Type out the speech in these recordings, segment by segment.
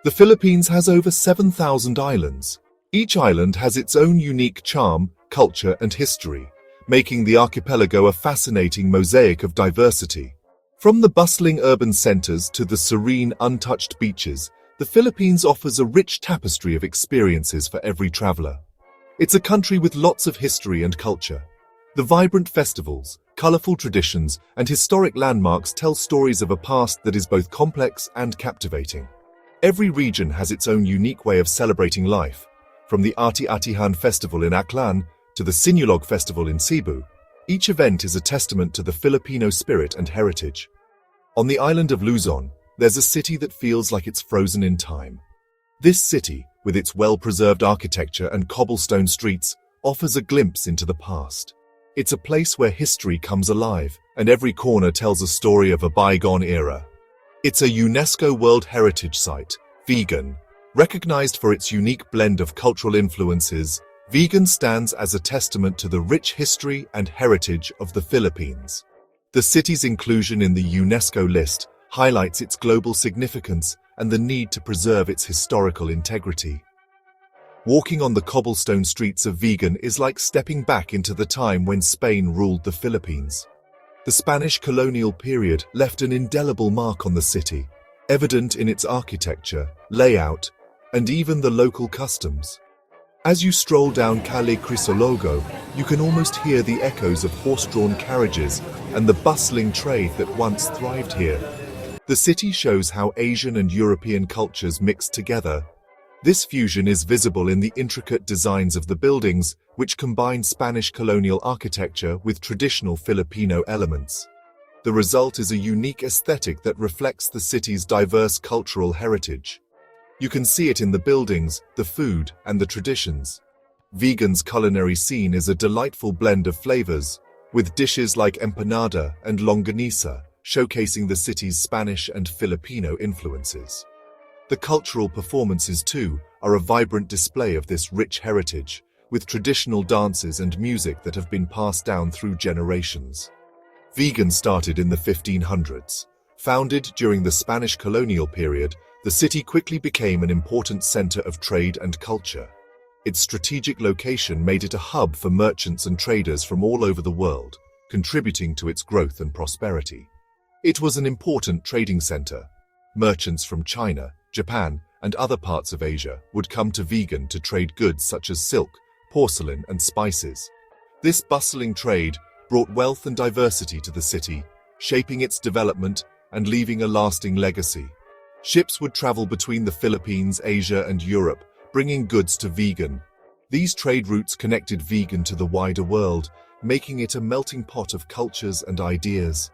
The Philippines has over 7,000 islands. Each island has its own unique charm, culture, and history, making the archipelago a fascinating mosaic of diversity. From the bustling urban centers to the serene, untouched beaches, the Philippines offers a rich tapestry of experiences for every traveler. It's a country with lots of history and culture. The vibrant festivals, colorful traditions, and historic landmarks tell stories of a past that is both complex and captivating. Every region has its own unique way of celebrating life, from the Ati-Atihan Festival in Aklan to the Sinulog Festival in Cebu. Each event is a testament to the Filipino spirit and heritage. On the island of Luzon, there's a city that feels like it's frozen in time. This city, with its well-preserved architecture and cobblestone streets, offers a glimpse into the past. It's a place where history comes alive, and every corner tells a story of a bygone era. It's a UNESCO World Heritage Site, Vigan. Recognized for its unique blend of cultural influences, Vigan stands as a testament to the rich history and heritage of the Philippines. The city's inclusion in the UNESCO list highlights its global significance and the need to preserve its historical integrity. Walking on the cobblestone streets of Vigan is like stepping back into the time when Spain ruled the Philippines. The Spanish colonial period left an indelible mark on the city, evident in its architecture, layout, and even the local customs. As you stroll down Calle Crisologo, you can almost hear the echoes of horse-drawn carriages and the bustling trade that once thrived here. The city shows how Asian and European cultures mix together. This fusion is visible in the intricate designs of the buildings, which combine Spanish colonial architecture with traditional Filipino elements. The result is a unique aesthetic that reflects the city's diverse cultural heritage. You can see it in the buildings, the food, and the traditions. Vigan's culinary scene is a delightful blend of flavors, with dishes like empanada and longanisa, showcasing the city's Spanish and Filipino influences. The cultural performances, too, are a vibrant display of this rich heritage, with traditional dances and music that have been passed down through generations. Vigan started in the 1500s. Founded during the Spanish colonial period, the city quickly became an important center of trade and culture. Its strategic location made it a hub for merchants and traders from all over the world, contributing to its growth and prosperity. It was an important trading center. Merchants from China, Japan, and other parts of Asia would come to Vigan to trade goods such as silk, porcelain, and spices. This bustling trade brought wealth and diversity to the city, shaping its development and leaving a lasting legacy. Ships would travel between the Philippines, Asia, and Europe, bringing goods to Vigan. These trade routes connected Vigan to the wider world, making it a melting pot of cultures and ideas.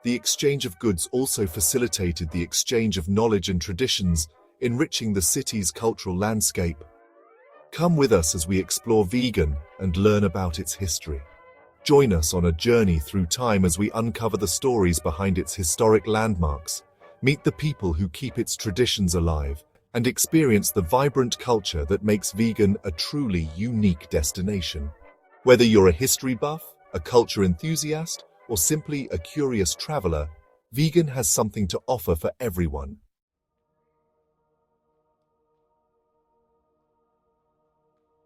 The exchange of goods also facilitated the exchange of knowledge and traditions, enriching the city's cultural landscape. Come with us as we explore Vigan and learn about its history. Join us on a journey through time as we uncover the stories behind its historic landmarks, meet the people who keep its traditions alive, and experience the vibrant culture that makes Vigan a truly unique destination. Whether you're a history buff, a culture enthusiast, or simply a curious traveler, Vigan has something to offer for everyone.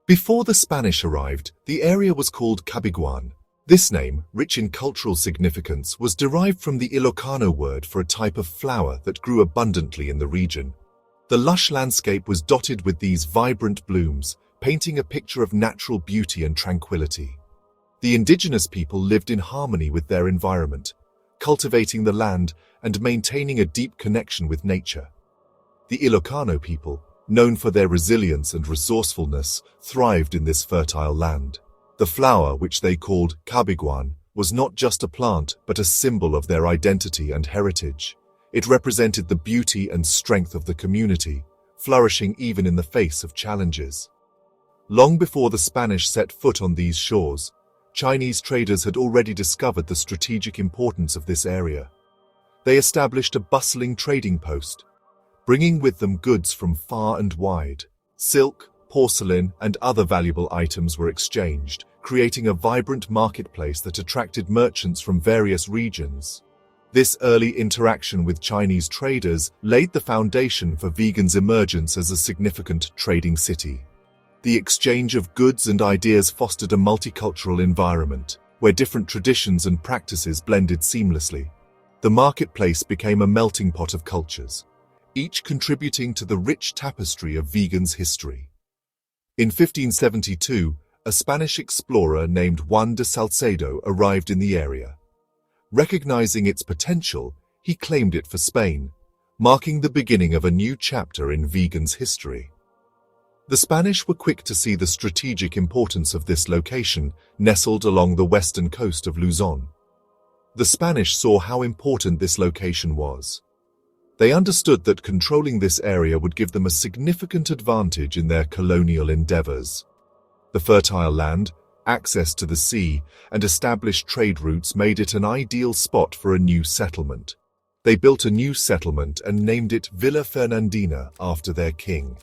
Before the Spanish arrived, the area was called Cabiguan. This name, rich in cultural significance, was derived from the Ilocano word for a type of flower that grew abundantly in the region. The lush landscape was dotted with these vibrant blooms, painting a picture of natural beauty and tranquility. The indigenous people lived in harmony with their environment, cultivating the land and maintaining a deep connection with nature. The Ilocano people, known for their resilience and resourcefulness, thrived in this fertile land. The flower, which they called cabiguan, was not just a plant but a symbol of their identity and heritage. It represented the beauty and strength of the community, flourishing even in the face of challenges. Long before the Spanish set foot on these shores, Chinese traders had already discovered the strategic importance of this area. They established a bustling trading post, bringing with them goods from far and wide. Silk, porcelain, and other valuable items were exchanged, creating a vibrant marketplace that attracted merchants from various regions. This early interaction with Chinese traders laid the foundation for Vigan's emergence as a significant trading city. The exchange of goods and ideas fostered a multicultural environment, where different traditions and practices blended seamlessly. The marketplace became a melting pot of cultures, each contributing to the rich tapestry of Vigan's history. In 1572, a Spanish explorer named Juan de Salcedo arrived in the area. Recognizing its potential, he claimed it for Spain, marking the beginning of a new chapter in Vigan's history. The Spanish were quick to see the strategic importance of this location, nestled along the western coast of Luzon. The Spanish saw how important this location was. They understood that controlling this area would give them a significant advantage in their colonial endeavors. The fertile land, access to the sea, and established trade routes made it an ideal spot for a new settlement. They built a new settlement and named it Villa Fernandina after their king.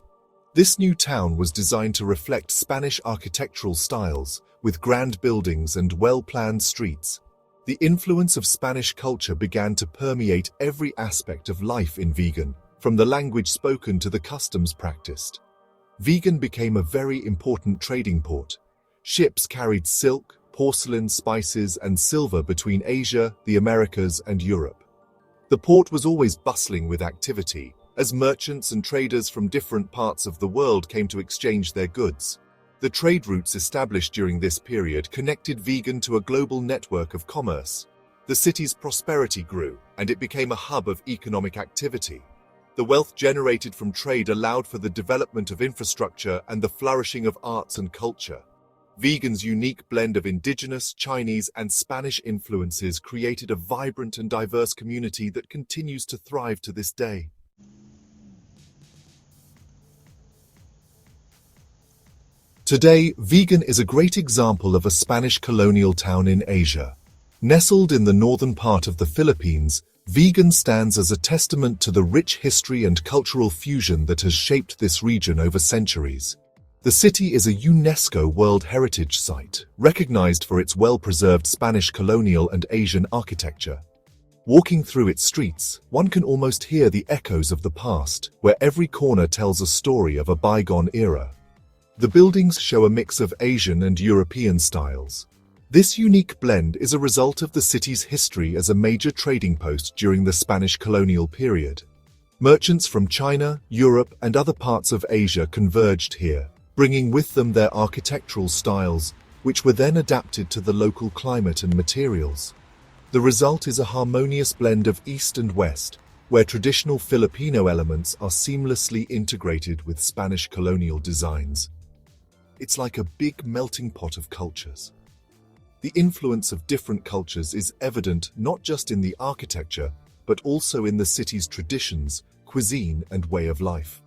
This new town was designed to reflect Spanish architectural styles, with grand buildings and well-planned streets. The influence of Spanish culture began to permeate every aspect of life in Vigan, from the language spoken to the customs practiced. Vigan became a very important trading port. Ships carried silk, porcelain, spices, and silver between Asia, the Americas, and Europe. The port was always bustling with activity, as merchants and traders from different parts of the world came to exchange their goods. The trade routes established during this period connected Vigan to a global network of commerce. The city's prosperity grew, and it became a hub of economic activity. The wealth generated from trade allowed for the development of infrastructure and the flourishing of arts and culture. Vigan's unique blend of indigenous, Chinese, and Spanish influences created a vibrant and diverse community that continues to thrive to this day. Today, Vigan is a great example of a Spanish colonial town in Asia. Nestled in the northern part of the Philippines, Vigan stands as a testament to the rich history and cultural fusion that has shaped this region over centuries. The city is a UNESCO World Heritage Site, recognized for its well-preserved Spanish colonial and Asian architecture. Walking through its streets, one can almost hear the echoes of the past, where every corner tells a story of a bygone era. The buildings show a mix of Asian and European styles. This unique blend is a result of the city's history as a major trading post during the Spanish colonial period. Merchants from China, Europe, and other parts of Asia converged here, bringing with them their architectural styles, which were then adapted to the local climate and materials. The result is a harmonious blend of East and West, where traditional Filipino elements are seamlessly integrated with Spanish colonial designs. It's like a big melting pot of cultures. The influence of different cultures is evident not just in the architecture, but also in the city's traditions, cuisine, and way of life.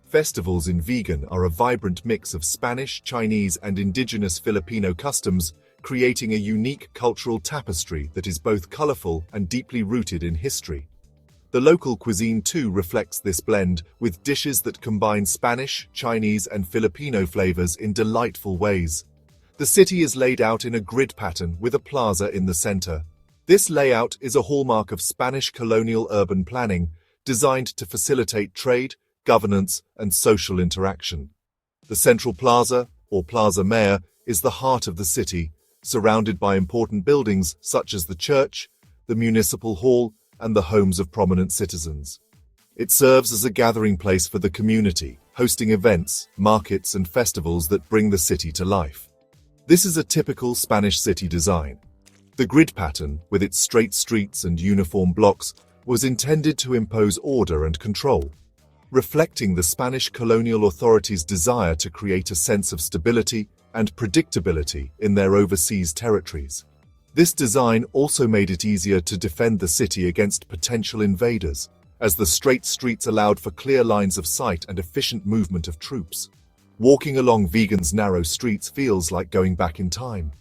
Festivals in Vigan are a vibrant mix of Spanish, Chinese, and indigenous Filipino customs, creating a unique cultural tapestry that is both colorful and deeply rooted in history. The local cuisine too reflects this blend, with dishes that combine Spanish, Chinese, and Filipino flavors in delightful ways. The city is laid out in a grid pattern with a plaza in the center. This layout is a hallmark of Spanish colonial urban planning, designed to facilitate trade, governance, and social interaction. The central plaza, or Plaza Mayor, is the heart of the city, surrounded by important buildings such as the church, the municipal hall, and the homes of prominent citizens. It serves as a gathering place for the community, hosting events, markets, and festivals that bring the city to life. This is a typical Spanish city design. The grid pattern, with its straight streets and uniform blocks, was intended to impose order and control, reflecting the Spanish colonial authorities' desire to create a sense of stability and predictability in their overseas territories. This design also made it easier to defend the city against potential invaders, as the straight streets allowed for clear lines of sight and efficient movement of troops. Walking along Vigan's narrow streets feels like going back in time.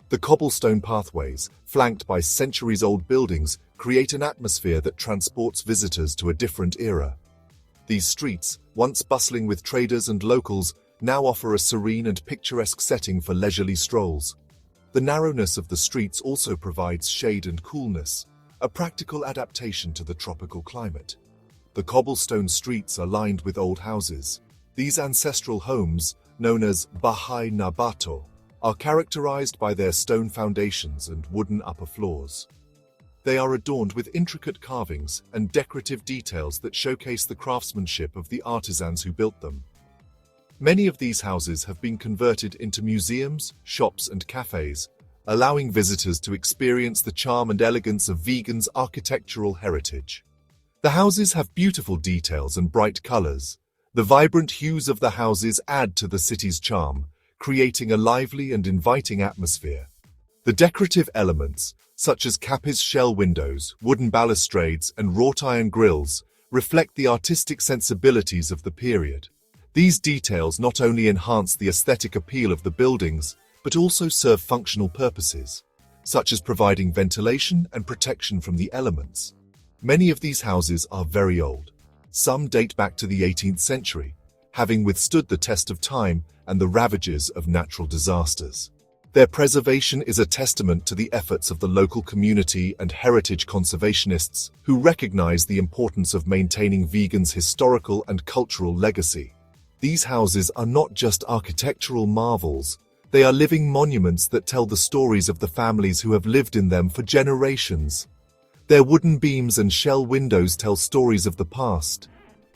The cobblestone pathways, flanked by centuries-old buildings, create an atmosphere that transports visitors to a different era. These streets, once bustling with traders and locals, now offer a serene and picturesque setting for leisurely strolls. The narrowness of the streets also provides shade and coolness, a practical adaptation to the tropical climate. The cobblestone streets are lined with old houses. These ancestral homes, known as Bahay na Bato, are characterized by their stone foundations and wooden upper floors. They are adorned with intricate carvings and decorative details that showcase the craftsmanship of the artisans who built them. Many of these houses have been converted into museums, shops, and cafes, allowing visitors to experience the charm and elegance of Vigan's architectural heritage. The houses have beautiful details and bright colors. The vibrant hues of the houses add to the city's charm, creating a lively and inviting atmosphere. The decorative elements, such as Capiz shell windows, wooden balustrades, and wrought iron grills, reflect the artistic sensibilities of the period. These details not only enhance the aesthetic appeal of the buildings, but also serve functional purposes, such as providing ventilation and protection from the elements. Many of these houses are very old. Some date back to the 18th century, having withstood the test of time and the ravages of natural disasters. Their preservation is a testament to the efforts of the local community and heritage conservationists who recognize the importance of maintaining Vigan's historical and cultural legacy. These houses are not just architectural marvels, they are living monuments that tell the stories of the families who have lived in them for generations. Their wooden beams and shell windows tell stories of the past.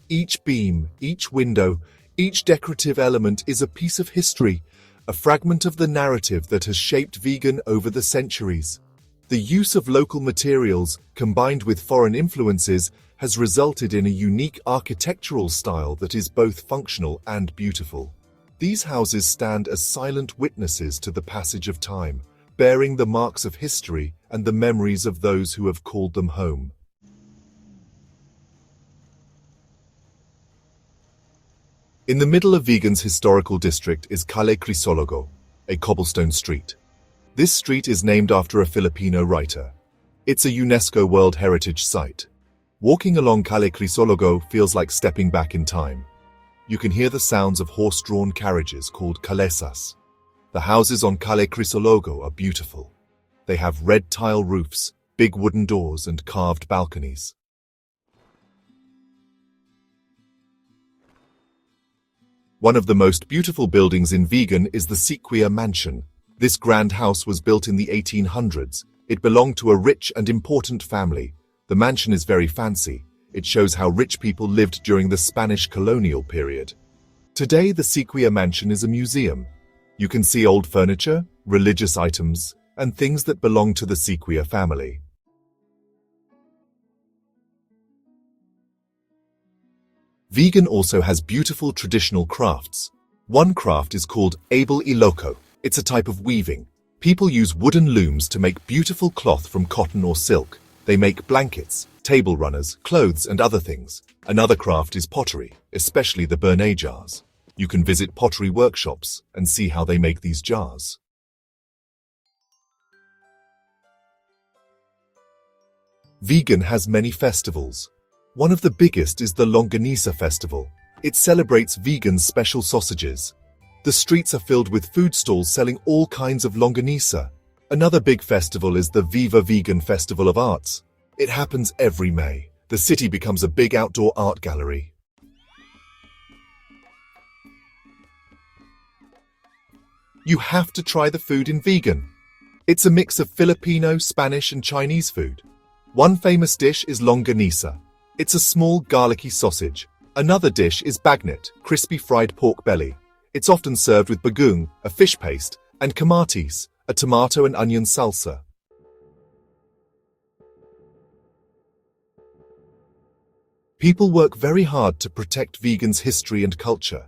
Each beam, each window, each decorative element is a piece of history, a fragment of the narrative that has shaped Vigan over the centuries. The use of local materials, combined with foreign influences, has resulted in a unique architectural style that is both functional and beautiful. These houses stand as silent witnesses to the passage of time, bearing the marks of history and the memories of those who have called them home. In the middle of Vigan's historical district is Calle Crisologo, a cobblestone street. This street is named after a Filipino writer. It's a UNESCO World Heritage Site. Walking along Calle Crisologo feels like stepping back in time. You can hear the sounds of horse-drawn carriages called calesas. The houses on Calle Crisologo are beautiful. They have red tile roofs, big wooden doors, and carved balconies. One of the most beautiful buildings in Vigan is the Sequoia Mansion. This grand house was built in the 1800s. It belonged to a rich and important family. The mansion is very fancy. It shows how rich people lived during the Spanish colonial period. Today, the Sequoia Mansion is a museum. You can see old furniture, religious items, and things that belong to the Sequoia family. Vigan also has beautiful traditional crafts. One craft is called Able Iloco. It's a type of weaving. People use wooden looms to make beautiful cloth from cotton or silk. They make blankets, table runners, clothes, and other things. Another craft is pottery, especially the Bernet jars. You can visit pottery workshops and see how they make these jars. Vigan has many festivals. One of the biggest is the Longanisa Festival. It celebrates Vigan's special sausages. The streets are filled with food stalls selling all kinds of longanisa. Another big festival is the Viva Vigan Festival of Arts. It happens every May. The city becomes a big outdoor art gallery. You have to try the food in Vigan. It's a mix of Filipino, Spanish, and Chinese food. One famous dish is longanisa. It's a small garlicky sausage. Another dish is bagnet, crispy fried pork belly. It's often served with bagoong, a fish paste, and kamatis, a tomato and onion salsa. People work very hard to protect Vigan's history and culture.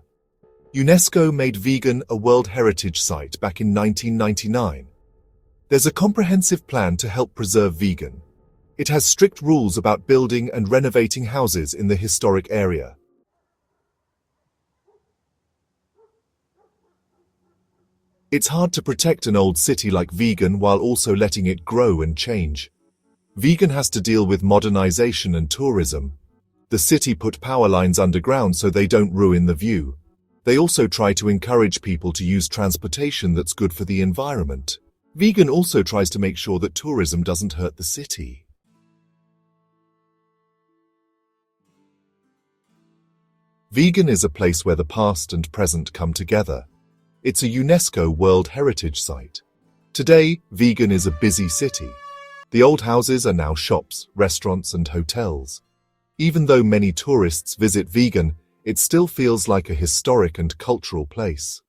UNESCO made Vigan a World Heritage Site back in 1999. There's a comprehensive plan to help preserve Vigan. It has strict rules about building and renovating houses in the historic area. It's hard to protect an old city like Vigan while also letting it grow and change. Vigan has to deal with modernization and tourism. The city put power lines underground so they don't ruin the view. They also try to encourage people to use transportation that's good for the environment. Vigan also tries to make sure that tourism doesn't hurt the city. Vigan is a place where the past and present come together. It's a UNESCO World Heritage Site. Today, Vigan is a busy city. The old houses are now shops, restaurants, and hotels. Even though many tourists visit Vigan, it still feels like a historic and cultural place.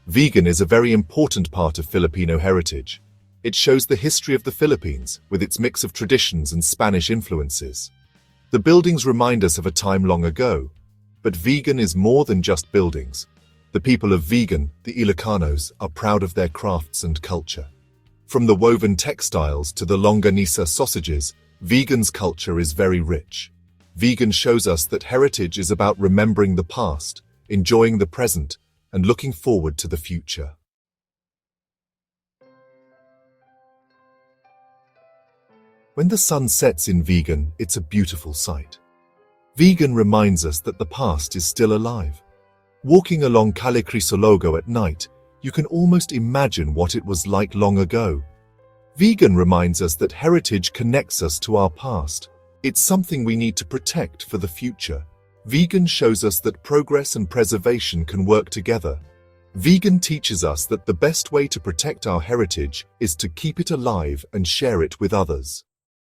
Vigan is a very important part of Filipino heritage. It shows the history of the Philippines, with its mix of traditions and Spanish influences. The buildings remind us of a time long ago. But Vigan is more than just buildings. The people of Vigan, the Ilocanos, are proud of their crafts and culture. From the woven textiles to the longanisa sausages, Vigan's culture is very rich. Vigan shows us that heritage is about remembering the past, enjoying the present, and looking forward to the future. When the sun sets in Vigan, it's a beautiful sight. Vigan reminds us that the past is still alive. Walking along Calle Crisologo at night, you can almost imagine what it was like long ago. Vigan reminds us that heritage connects us to our past. It's something we need to protect for the future. Vigan shows us that progress and preservation can work together. Vigan teaches us that the best way to protect our heritage is to keep it alive and share it with others.